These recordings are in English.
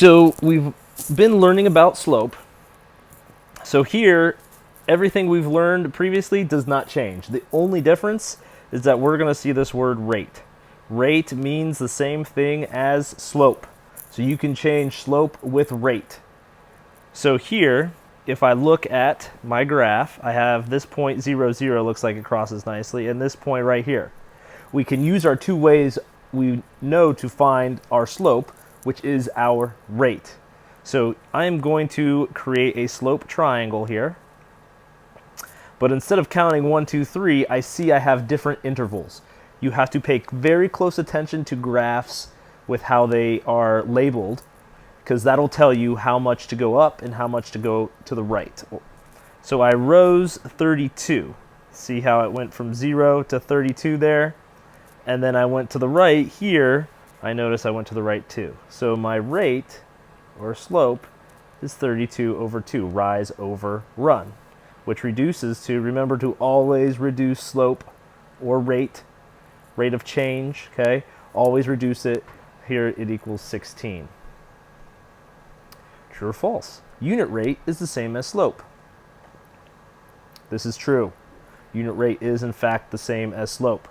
So we've been learning about slope. So here, everything we've learned previously does not change. The only difference is that we're going to see this word rate. Rate means the same thing as slope. So you can change slope with rate. So here, if I look at my graph, I have this point 0, 0, looks like it crosses nicely, and this point right here. We can use our two ways we know to find our slope, which is our rate. So I am going to create a slope triangle here. But instead of counting 1, 2, 3, I see I have different intervals. You have to pay very close attention to graphs with how they are labeled, because that'll tell you how much to go up and how much to go to the right. So I rose 32. See how it went from 0 to 32 there? And then I went to the right here. I notice I went to the right too. So my rate, or slope, is 32 over 2, rise over run, which reduces to, remember to always reduce slope or rate of change, okay? Always reduce it. Here it equals 16. True or false? Unit rate is the same as slope. This is true. Unit rate is in fact the same as slope.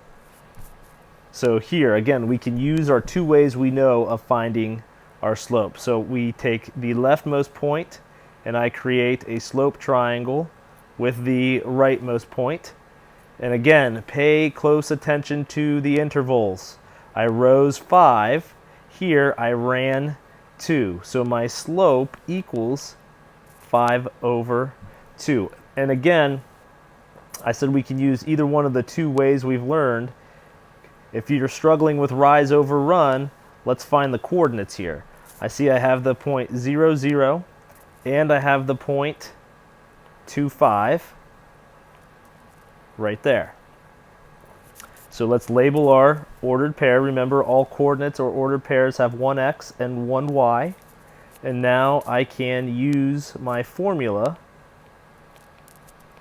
So here, again, we can use our two ways we know of finding our slope. So we take the leftmost point, and I create a slope triangle with the rightmost point. And again, pay close attention to the intervals. I rose 5. Here, I ran 2. So my slope equals 5 over 2. And again, I said we can use either one of the two ways we've learned. If you're struggling with rise over run, let's find the coordinates here. I see I have the point 0, 0, and I have the point 2, 5 right there. So let's label our ordered pair. Remember, all coordinates or ordered pairs have one x and one y. And now I can use my formula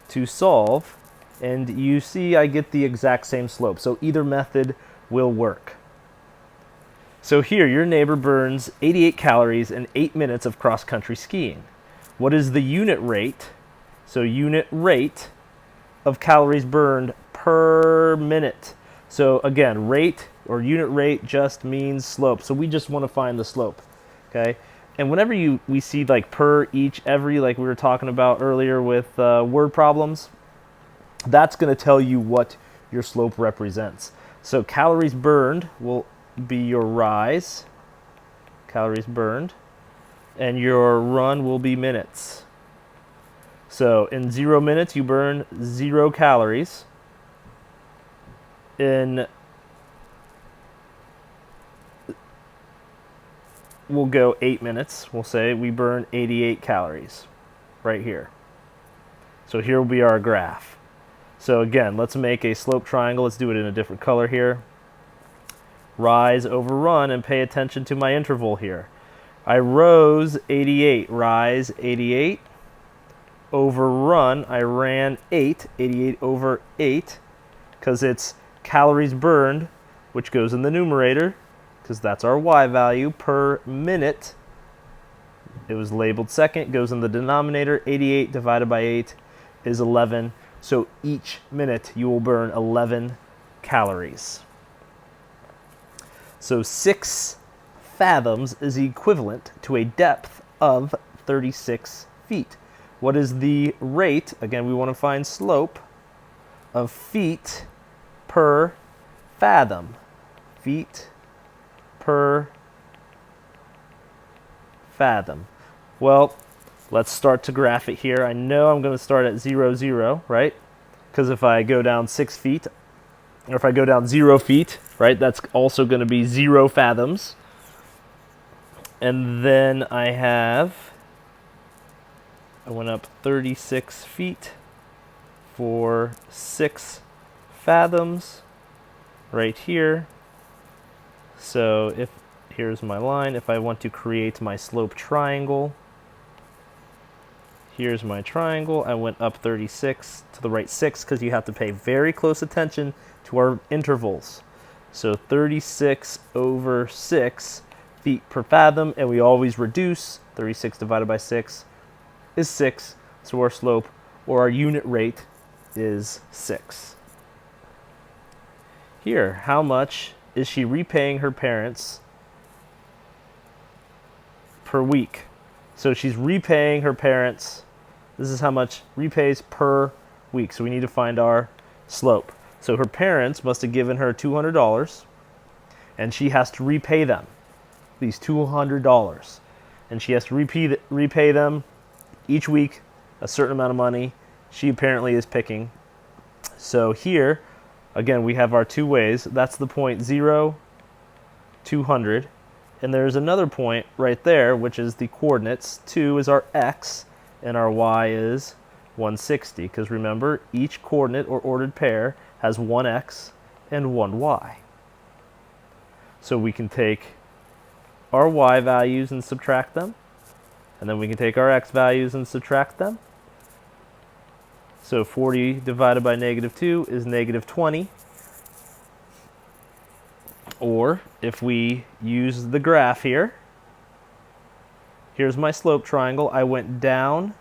to solve. And you see I get the exact same slope. So either method will work. So here, your neighbor burns 88 calories in 8 minutes of cross-country skiing. What is the unit rate? So unit rate of calories burned per minute. So again, rate or unit rate just means slope. So we just want to find the slope, okay? And whenever we see like per, each, every, like we were talking about earlier with word problems, that's going to tell you what your slope represents. So calories burned will be your rise, calories burned, and your run will be minutes. So in 0 minutes, you burn 0 calories. We'll go 8 minutes. We'll say we burn 88 calories right here. So here will be our graph. So again, let's make a slope triangle. Let's do it in a different color here. Rise over run, and pay attention to my interval here. I rose 88, rise 88. Over run, I ran 8, 88 over 8, because it's calories burned, which goes in the numerator, because that's our y value, per minute. It was labeled second, goes in the denominator. 88 divided by 8 is 11. So each minute you will burn 11 calories. So 6 fathoms is equivalent to a depth of 36 feet. What is the rate? Again, we want to find slope of feet per fathom. Feet per fathom. Well, let's start to graph it here. I know I'm going to start at 0, 0, right? Because if I go down 6 feet, or if I go down 0 feet, right, that's also going to be 0 fathoms. And then I went up 36 feet for 6 fathoms right here. So here's my line. If I want to create my slope triangle, here's my triangle. I went up 36 to the right 6, because you have to pay very close attention to our intervals. So 36 over 6 feet per fathom, and we always reduce. 36 divided by 6 is 6, so our slope, or our unit rate, is 6. Here, how much is she repaying her parents per week? So she's repaying her parents. This is how much repays per week. So we need to find our slope. So her parents must have given her $200, and she has to repay them these $200. And she has to repay them each week a certain amount of money. She apparently is picking. So here, again, we have our two ways. That's the point 0, 200. And there's another point right there, which is the coordinates. 2 is our x, and our y is 160. Because remember, each coordinate or ordered pair has one x and one y. So we can take our y values and subtract them. And then we can take our x values and subtract them. So 40 divided by -2 is -20. Or if we use the graph here, here's my slope triangle. I went down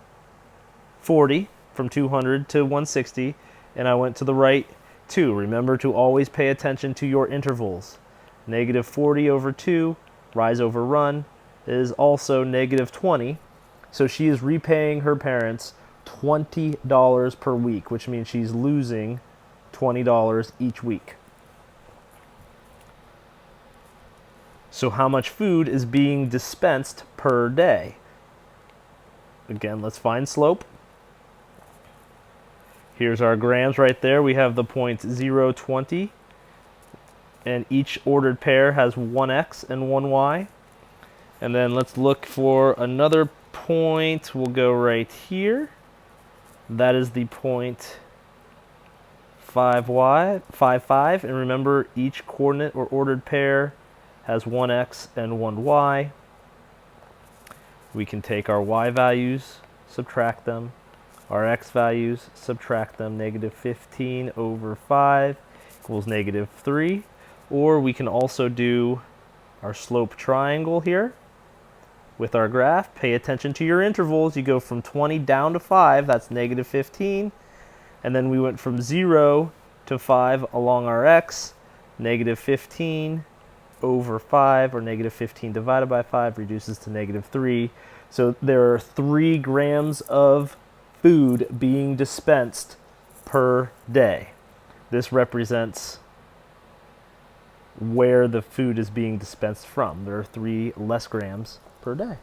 40 from 200 to 160, and I went to the right 2. Remember to always pay attention to your intervals. -40 over 2, rise over run, is also -20. So she is repaying her parents $20 per week, which means she's losing $20 each week. So how much food is being dispensed per day? Again, let's find slope. Here's our grams right there. We have the point 0, 20. And each ordered pair has one x and one y. And then let's look for another point. We'll go right here. That is the point 5y, 5. And remember, each coordinate or ordered pair has one x and one y. We can take our y values, subtract them, our x values, subtract them. -15 over 5 equals -3. Or we can also do our slope triangle here with our graph. Pay attention to your intervals. You go from 20 down to 5, that's -15. And then we went from 0 to 5 along our x, -15 over 5, or -15 divided by 5 reduces to -3. So there are 3 grams of food being dispensed per day. This represents where the food is being dispensed from. There are 3 less grams per day.